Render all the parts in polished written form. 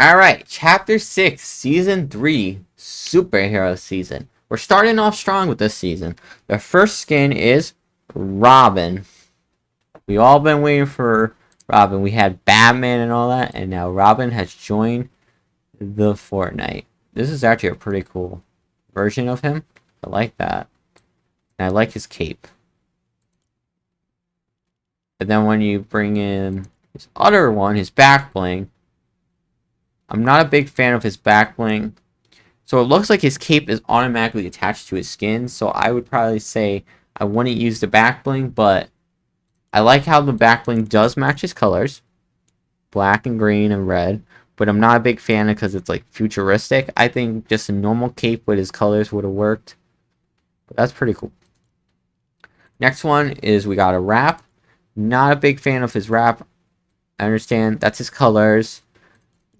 Alright, Chapter 6, Season 3, Superhero Season. We're starting off strong with this season. The first skin is Robin. We've all been waiting for Robin. We had Batman and all that, and now Robin has joined the Fortnite. This is actually a pretty cool version of him. I like that. And I like his cape. And then when you bring in his other one, his back bling, I'm not a big fan of his back bling. So it looks like his cape is automatically attached to his skin. So I would probably say I wouldn't use the back bling, but I like how the back bling does match his colors. Black and green and red. But I'm not a big fan because it's like futuristic. I think just a normal cape with his colors would have worked. But that's pretty cool. Next one is we got a wrap. Not a big fan of his wrap. I understand that's his colors.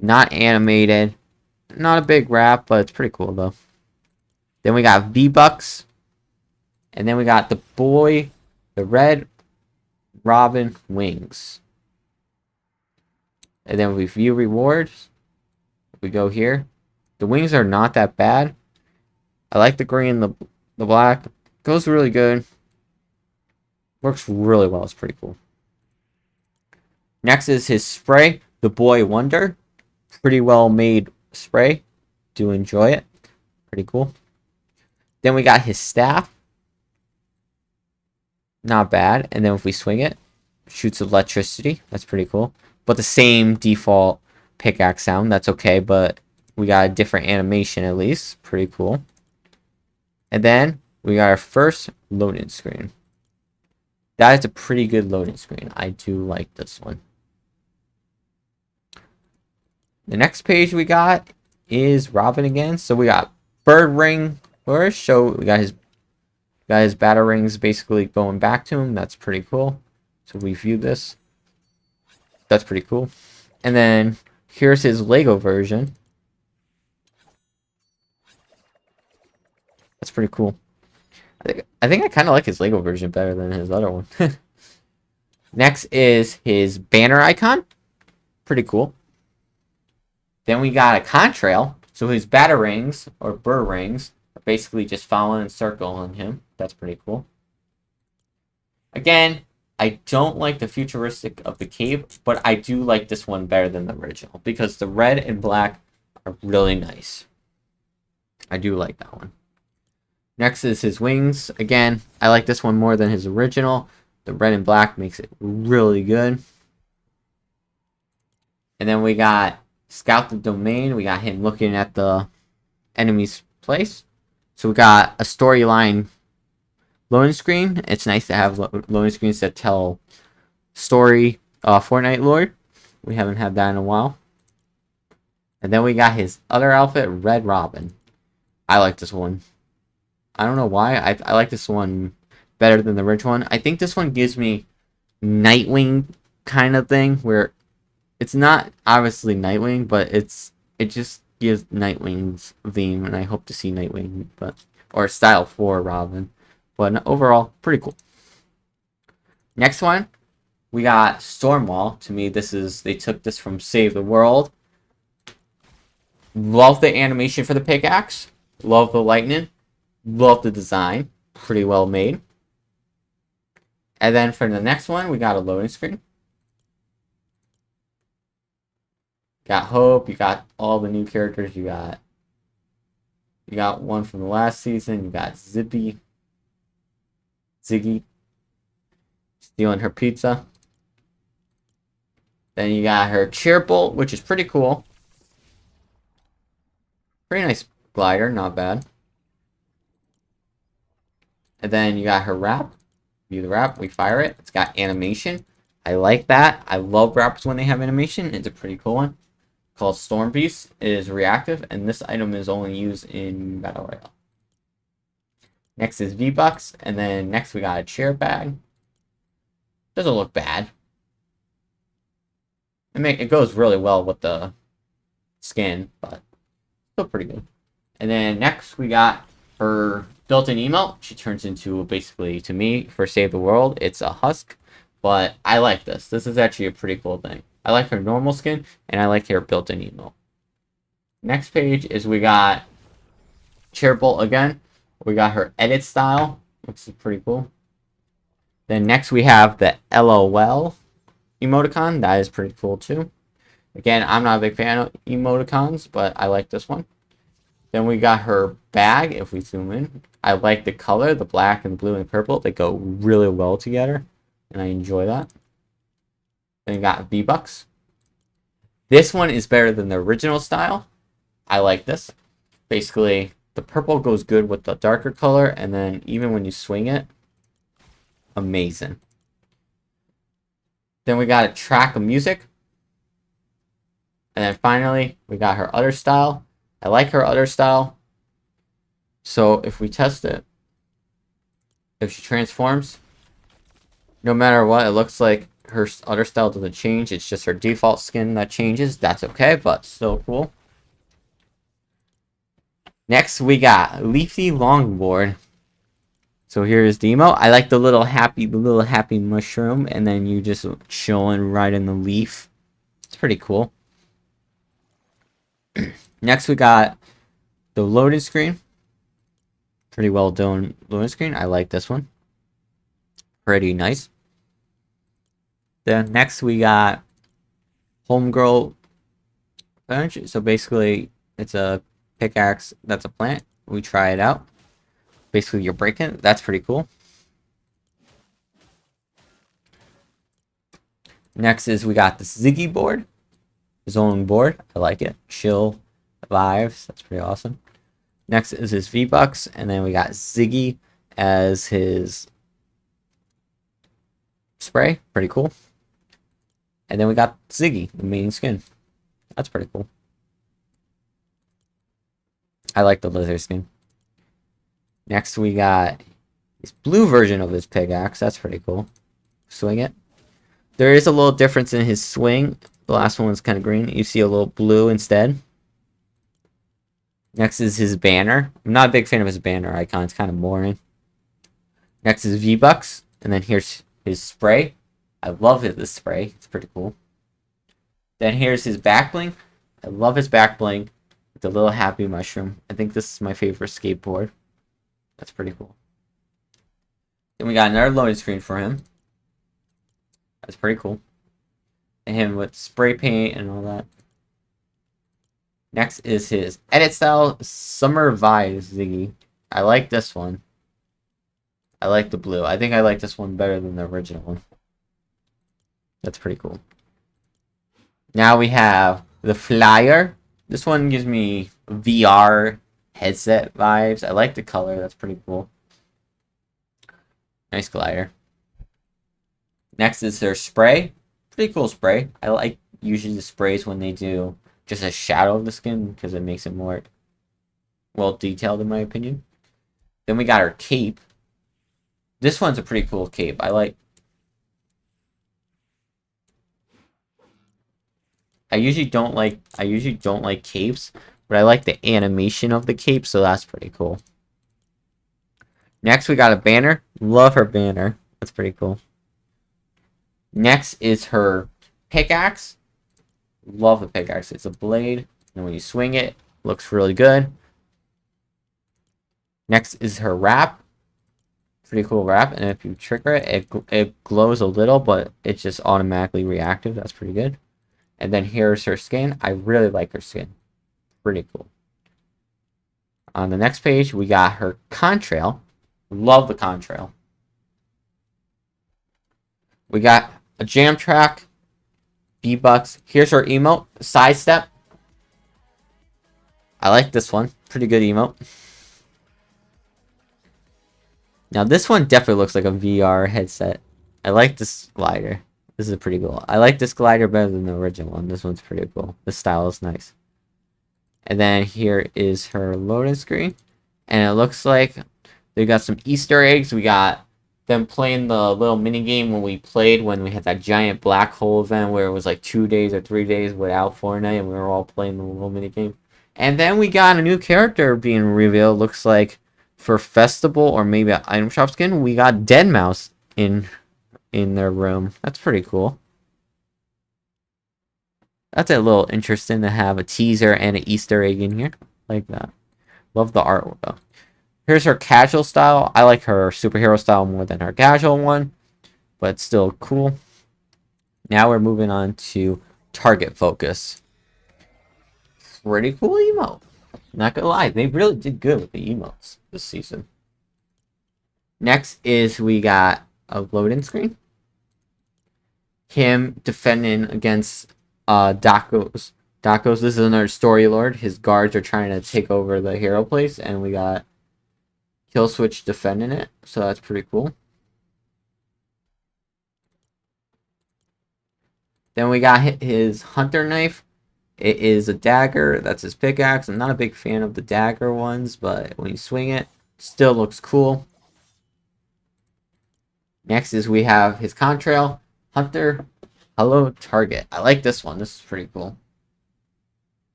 Not animated. Not a big wrap, but it's pretty cool though. Then we got V-Bucks. And then we got the red Robin wings. And then we view rewards. We go here. The wings are not that bad. I like the green, the black. Goes really good. Works really well. It's pretty cool. Next is his spray, the Boy Wonder. Pretty well made spray. Do enjoy it. Pretty cool. Then we got his staff. Not bad. And then if we swing it, shoots electricity. That's pretty cool. But the same default pickaxe sound. That's okay, but we got a different animation at least. Pretty cool. And then we got our first loading screen. That is a pretty good loading screen. I do like this one. The next page we got is Robin again. So we got bird ring first. So we got his battle rings basically going back to him. That's pretty cool. So we view this. That's pretty cool. And then here's his Lego version. That's pretty cool. I think I kind of like his Lego version better than his other one. Next is his banner icon. Pretty cool. Then we got a contrail. So his batarangs or burr rings are basically just following and circling him. That's pretty cool. Again, I don't like the futuristic of the cape, but I do like this one better than the original because the red and black are really nice. I do like that one. Next is his wings. Again, I like this one more than his original. The red and black makes it really good. And then we got Scout the Domain. We got him looking at the enemy's place. So we got a storyline loading screen. It's nice to have loading screens that tell story Fortnite lore. We haven't had that in a while. And then we got his other outfit, Red Robin. I like this one. I don't know why. I like this one better than the original one. I think this one gives me Nightwing kind of thing where it's not obviously Nightwing, but it just gives Nightwing's theme, and I hope to see Nightwing, or style for Robin. But overall, pretty cool. Next one, we got Stormwall. To me, they took this from Save the World. Love the animation for the pickaxe. Love the lightning. Love the design. Pretty well made. And then for the next one, we got a loading screen. Got Hope. You got all the new characters. You got one from the last season. You got Ziggy stealing her pizza. Then you got her Cheerbolt, which is pretty cool. Pretty nice glider, not bad. And then you got her wrap. View the wrap. We fire it. It's got animation. I like that. I love wraps when they have animation. It's a pretty cool one. Called Storm Beast. It is reactive, and this item is only used in Battle Royale. Next is V-Bucks, and then next we got a chair bag. Doesn't look bad. It goes really well with the skin, but still pretty good. And then next we got her built-in emote. She turns into, basically, to me, for Save the World, it's a husk. But I like this. This is actually a pretty cool thing. I like her normal skin, and I like her built-in emote. Next page is we got Cheerful again. We got her edit style, which is pretty cool. Then next we have the LOL emoticon. That is pretty cool too. Again, I'm not a big fan of emoticons, but I like this one. Then we got her bag, if we zoom in. I like the color, the black and blue and purple. They go really well together, and I enjoy that. Then we got V-Bucks. This one is better than the original style. I like this. Basically, the purple goes good with the darker color, and then even when you swing it, amazing. Then we got a track of music. And then finally, we got her other style. I like her other style. So if we test it, if she transforms, no matter what, it looks like her other style doesn't change. It's just her default skin that changes. That's okay, but still cool. Next, we got Leafy Longboard. So here's the emote. I like the little happy mushroom, and then you just chilling right in the leaf. It's pretty cool. Next, we got the loading screen. Pretty well done loading screen. I like this one. Pretty nice. Then next, we got Homegirl Bench. So basically, it's a pickaxe that's a plant. We try it out. Basically, you're breaking it. That's pretty cool. Next is we got the Ziggy board. His own board. I like it. Chill vibes. That's pretty awesome. Next is his V-Bucks. And then we got Ziggy as his spray. Pretty cool. And then we got Ziggy, the main skin. That's pretty cool. I like the lizard skin. Next we got this blue version of his pickaxe. That's pretty cool. Swing it. There is a little difference in his swing. The last one was kind of green. You see a little blue instead. Next is his banner. I'm not a big fan of his banner icon. It's kind of boring. Next is V-Bucks. And then here's his spray. I love this spray. It's pretty cool. Then here's his back bling. I love his back bling. With the little happy mushroom. I think this is my favorite skateboard. That's pretty cool. Then we got another loading screen for him. That's pretty cool. And him with spray paint and all that. Next is his edit style, Summer Vibes Ziggy. I like this one. I like the blue. I think I like this one better than the original one. That's pretty cool. Now we have the flyer. This one gives me VR headset vibes. I like the color. That's pretty cool. Nice glider. Next is their spray. Pretty cool spray. I like usually the sprays when they do just a shadow of the skin because it makes it more well detailed in my opinion. Then we got our cape. This one's a pretty cool cape. I usually don't like capes, but I like the animation of the cape, so that's pretty cool. Next we got a banner. Love her banner. That's pretty cool. Next is her pickaxe. Love the pickaxe. It's a blade, and when you swing it, looks really good. Next is her wrap. Pretty cool wrap, and if you trigger it, it glows a little, but it's just automatically reactive. That's pretty good. And then here's her skin. I really like her skin. Pretty cool. On the next page, we got her contrail. Love the contrail. We got a jam track. V-Bucks. Here's her emote. Sidestep. I like this one. Pretty good emote. Now this one definitely looks like a VR headset. I like this glider. This is pretty cool. I like this glider better than the original one. This one's pretty cool. The style is nice. And then here is her loading screen. And it looks like they got some Easter eggs. We got them playing the little mini game when we had that giant black hole event where it was like 2 days or 3 days without Fortnite and we were all playing the little mini game. And then we got a new character being revealed. Looks like for festival or maybe an item shop skin, we got Deadmau5 in their room. That's pretty cool. That's a little interesting to have a teaser and an Easter egg in here. Like that. Love the artwork though. Here's her casual style. I like her superhero style more than her casual one, but still cool. Now we're moving on to target focus. Pretty cool emote. Not gonna lie, they really did good with the emotes this season. Next is we got a loading screen. Him defending against Dako's. This is another story lord. His guards are trying to take over the hero place, and we got Kill Switch defending it, so that's pretty cool. Then we got his hunter knife. It is a dagger. That's his pickaxe. I'm not a big fan of the dagger ones, but when you swing it, still looks cool. Next is we have his contrail. Hunter, hello, target. I like this one. This is pretty cool.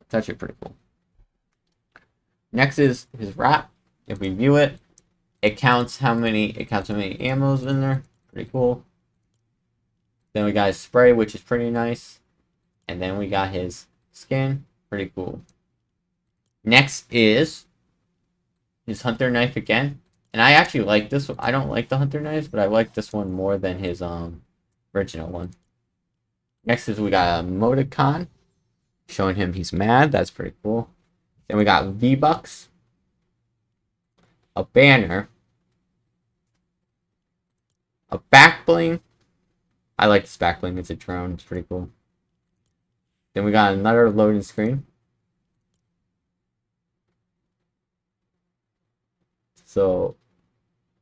It's actually pretty cool. Next is his wrap. If we view it, it counts how many ammos in there. Pretty cool. Then we got his spray, which is pretty nice. And then we got his skin. Pretty cool. Next is his hunter knife again. And I actually like this one. I don't like the hunter knives, but I like this one more than his original one. Next is we got a emoticon showing him he's mad. That's pretty cool. Then we got V-Bucks, a banner, a back bling. I like this back bling. It's a drone. It's pretty cool. Then we got another loading screen. So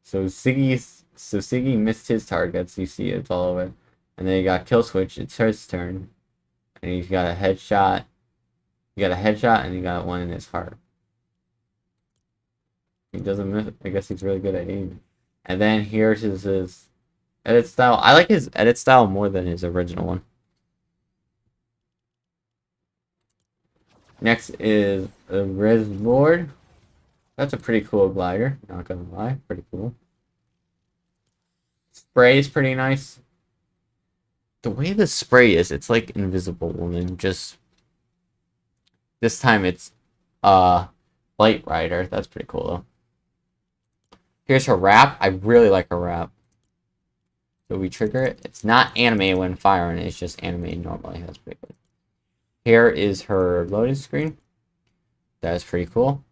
Siggy missed his targets. You see it's all over. And then you got Kill Switch. It's his turn. And he's got a headshot. You got a headshot and you got one in his heart. He doesn't miss. I guess he's really good at aiming. And then here's his edit style. I like his edit style more than his original one. Next is a res board. That's a pretty cool glider. Not gonna lie, pretty cool. Spray is pretty nice. The way the spray is, it's like Invisible Woman. Just this time it's Light Rider. That's pretty cool though. Here's her wrap. I really like her wrap. So we trigger it. It's not animated when firing. It's just animated normally. That's pretty good. Here is her loading screen. That is pretty cool.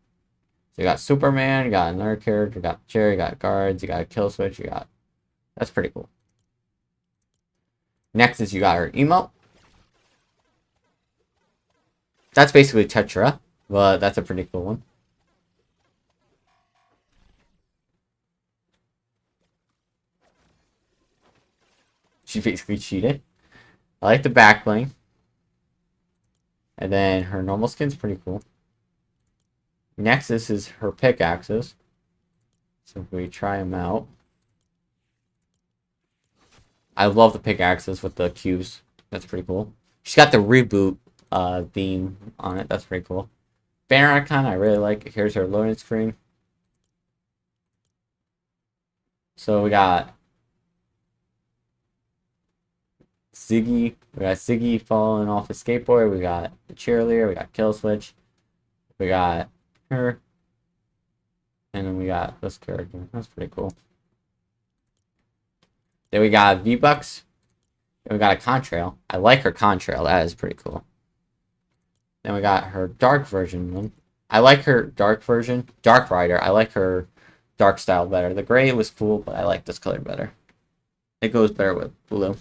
So you got Superman, you got another character, you got Jerry, you got guards, you got a kill switch, you got... That's pretty cool. Next is you got her emote. That's basically Tetra, but that's a pretty cool one. She basically cheated. I like the back bling. And then her normal skin's pretty cool. Next, this is her pickaxes. So if we try them out. I love the pickaxes with the cubes. That's pretty cool. She's got the reboot theme on it. That's pretty cool. Banner icon, I really like. Here's her loading screen. So we got Ziggy. We got Ziggy falling off a skateboard. We got the cheerleader. We got Kill Switch. We got her. And then we got this character. That's pretty cool. Then we got V-Bucks. Then we got a contrail. I like her contrail. That is pretty cool. Then we got her dark version one. I like her dark version. Dark Rider. I like her dark style better. The gray was cool, but I like this color better. It goes better with blue.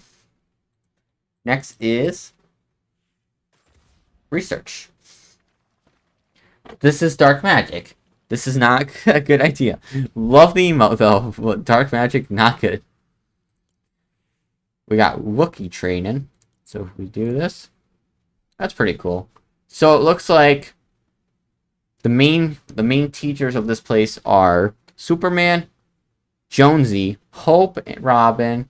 Next is research. This is dark magic. This is not a good idea. Love the emote though, but dark magic, not good. We got Wookiee training. So if we do this, that's pretty cool. So it looks like the main teachers of this place are Superman, Jonesy, Hope, and Robin,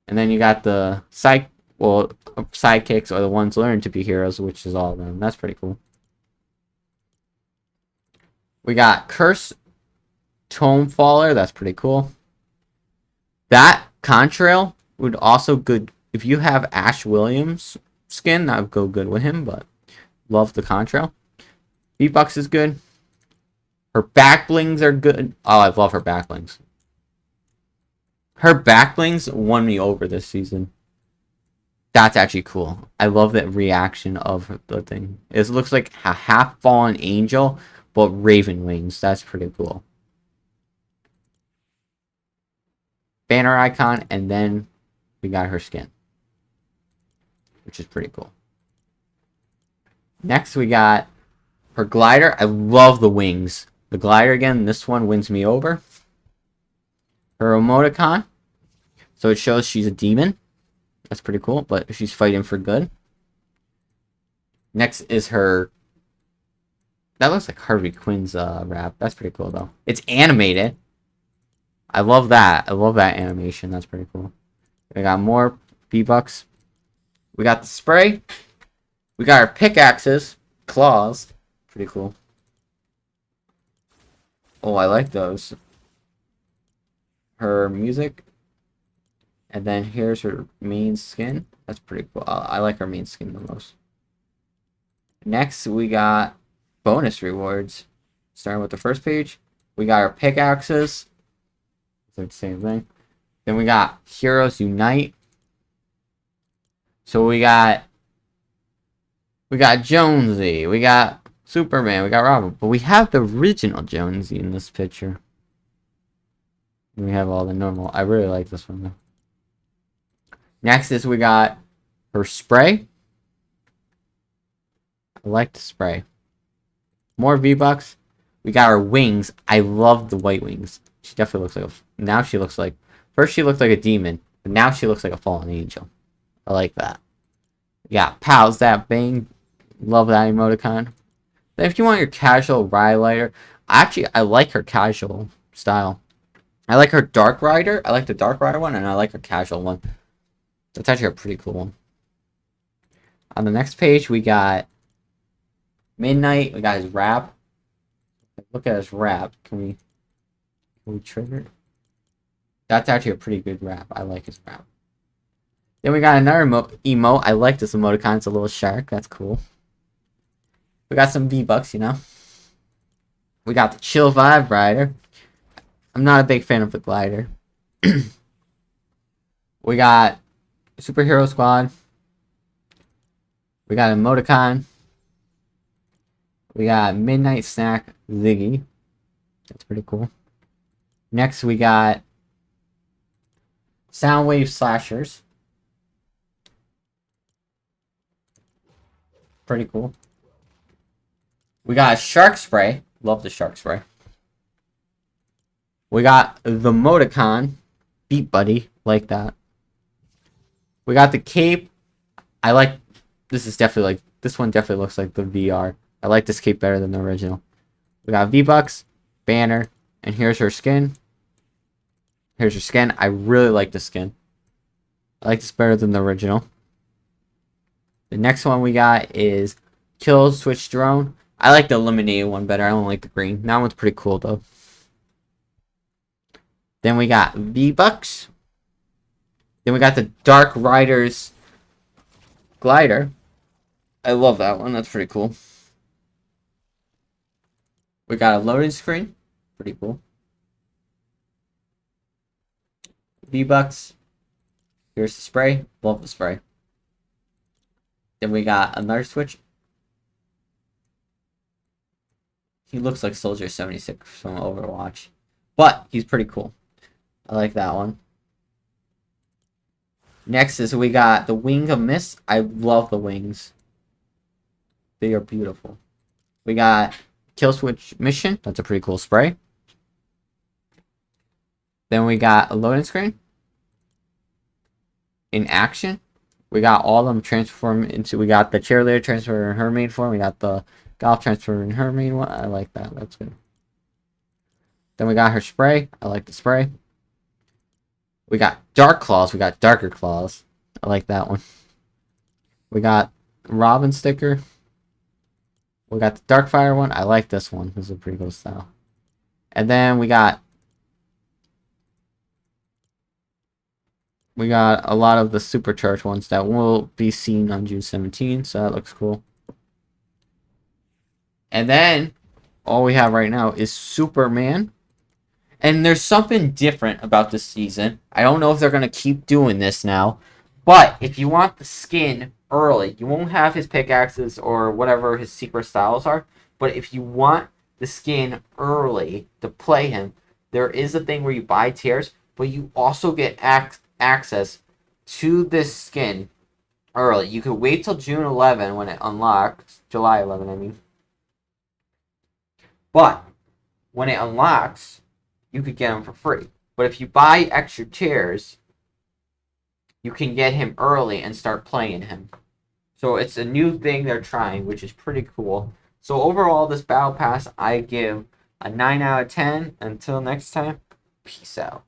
and then you got the sidekicks or the ones learned to be heroes, which is all of them. That's pretty cool. We got Curse Tomefaller. That's pretty cool. That contrail would also if you have Ash Williams skin, that would go good with him, but love the Contrail. V-Bucks is good. Her back blings are good. Oh, I love her back blings. Her back blings won me over this season. That's actually cool. I love that reaction of the thing. It looks like a half fallen angel, but raven wings. That's pretty cool. Banner icon, and then we got her skin, which is pretty cool. Next, we got her glider. I love the wings. The glider again. This one wins me over. Her emoticon. So it shows she's a demon. That's pretty cool, but she's fighting for good. Next is her... That looks like Harvey Quinn's rap. That's pretty cool, though. It's animated. I love that. I love that animation. That's pretty cool. We got more V-Bucks. We got the spray. We got our pickaxes. Claws. Pretty cool. Oh, I like those. Her music. And then here's her main skin. That's pretty cool. I like her main skin the most. Next, we got bonus rewards. Starting with the first page. We got our pickaxes. It's the same thing. Then we got Heroes Unite. So we got Jonesy. We got Superman. We got Robin. But we have the original Jonesy in this picture. We have all the normal. I really like this one, though. Next is we got her spray. I like the spray. More V-Bucks. We got her wings. I love the white wings. She definitely looks like a... Now she looks like... First she looked like a demon. But now she looks like a fallen angel. I like that. Yeah, pals that bang. Love that emoticon. Then if you want your casual ride lighter... Actually, I like her casual style. I like her Dark Rider. I like the Dark Rider one. And I like her casual one. That's actually a pretty cool one. On the next page, we got Midnight. We got his rap. Look at his rap. Can we trigger? That's actually a pretty good rap. I like his rap. Then we got another emote. I like this emoticon. It's a little shark. That's cool. We got some V-Bucks, you know. We got the Chill Vibe Rider. I'm not a big fan of the glider. We got Superhero Squad. We got emoticon. We got Midnight Snack Ziggy. That's pretty cool. Next, we got Soundwave Slashers. Pretty cool. We got Shark Spray. Love the Shark Spray. We got the emoticon. Beat Buddy. Like that. We got the cape. I like... This is definitely like... This one definitely looks like the VR. I like this cape better than the original. We got V-Bucks, banner, and here's her skin. Here's her skin. I really like the skin. I like this better than the original. The next one we got is Kill Switch Drone. I like the eliminated one better. I don't like the green. That one's pretty cool though. Then we got V-Bucks. Then we got the Dark Riders glider. I love that one. That's pretty cool. We got a loading screen. Pretty cool. V-Bucks. Here's the spray. Love the spray. Then we got another switch. He looks like Soldier 76 from Overwatch. But he's pretty cool. I like that one. Next is we got the Wing of Mist. I love the wings. They are beautiful. We got Kill Switch Mission. That's a pretty cool spray. Then we got a loading screen. In action. We got all of them transform into... We got the cheerleader transfer in her main form. We got the golf transfer in her main one. I like that. That's good. Then we got her spray. I like the spray. We got Dark Claws. We got Darker Claws. I like that one. We got Robin sticker. We got the Darkfire one. I like this one. This is a pretty cool style. And then we got We got a lot of the supercharged ones that will be seen on June 17th, so that looks cool. And then all we have right now is Superman. And there's something different about this season. I don't know if they're going to keep doing this now. But if you want the skin early, you won't have his pickaxes or whatever his secret styles are. But if you want the skin early to play him, there is a thing where you buy tiers, but you also get access to this skin early. You could wait till June 11 when it unlocks. July 11, I mean. But when it unlocks, you could get him for free. But if you buy extra tiers, you can get him early and start playing him. So it's a new thing they're trying, which is pretty cool. So overall, this Battle Pass, I give a 9 out of 10. Until next time, peace out.